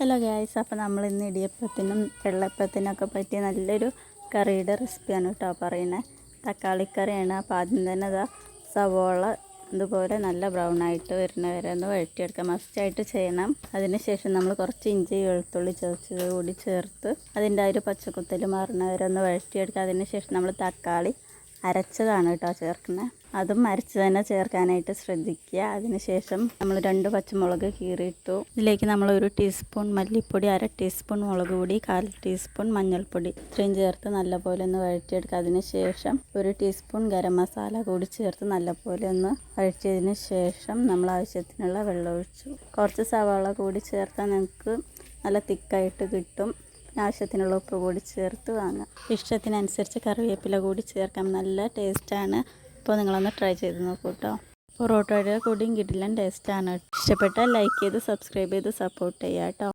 Hello guys, അപ്പോൾ നമ്മൾ ഇന്ന് ഇടിയപ്പത്തിനും വെള്ളപ്പത്തിനൊക്കെ പറ്റിയ നല്ലൊരു കറിയുടെ റെസിപ്പിയാണ് കേട്ടോ പറയുന്നത്. തക്കാളിക്കറിയാണ്. അപ്പോൾ ആദ്യം തന്നെ അതാ സവോള ഇതുപോലെ നല്ല ബ്രൗൺ ആയിട്ട് വരുന്നവരെ ഒന്ന് വഴറ്റിയെടുക്കാം. മസ്റ്റായിട്ട് ചെയ്യണം. അതിനുശേഷം നമ്മൾ കുറച്ച് ഇഞ്ചി വെളുത്തുള്ളി ചതച്ചത് കൂടി ചേർത്ത് അതിൻ്റെ ആ ഒരു പച്ചക്കുത്തൽ മാറുന്നവരെ ഒന്ന് വഴറ്റിയെടുക്കുക. അതിനുശേഷം നമ്മൾ തക്കാളി അരച്ചതാണ് കേട്ടോ ചേർക്കുന്നത്. അതും അരച്ച് തന്നെ ചേർക്കാനായിട്ട് ശ്രദ്ധിക്കുക. അതിനുശേഷം നമ്മൾ 2 പച്ചമുളക് കീറിയിട്ടു. ഇതിലേക്ക് നമ്മൾ 1 ടീസ്പൂൺ മല്ലിപ്പൊടി, 1/2 ടീസ്പൂൺ മുളക് പൊടി, 1/4 ടീസ്പൂൺ മഞ്ഞൾപ്പൊടി ഇത്രയും ചേർത്ത് നല്ലപോലെ ഒന്ന് വഴറ്റിയെടുക്കുക. അതിനുശേഷം 1 ടീസ്പൂൺ ഗരം മസാല കൂടി ചേർത്ത് നല്ലപോലെ ഒന്ന് വഴറ്റിയതിന് ശേഷം നമ്മൾ ആവശ്യത്തിനുള്ള വെള്ളം ഒഴിച്ചു. കുറച്ച് സവാള കൂടി ചേർത്താൽ നിങ്ങൾക്ക് നല്ല തിക്കായിട്ട് കിട്ടും. ആവശ്യത്തിനുള്ള ഉപ്പ് കൂടി ചേർത്ത് വാങ്ങാം. ഇഷ്ടത്തിനനുസരിച്ച് കറിവേപ്പില കൂടി ചേർക്കാം. നല്ല ടേസ്റ്റാണ്. അപ്പോൾ നിങ്ങളൊന്ന് ട്രൈ ചെയ്ത് നോക്കൂ കേട്ടോ. പൊറോട്ടയുടെ കൂടിയും കിടിലൻ ടേസ്റ്റാണ്. ഇഷ്ടപ്പെട്ടാൽ ലൈക്ക് ചെയ്ത് സബ്സ്ക്രൈബ് ചെയ്ത് സപ്പോർട്ട് ചെയ്യാം കേട്ടോ.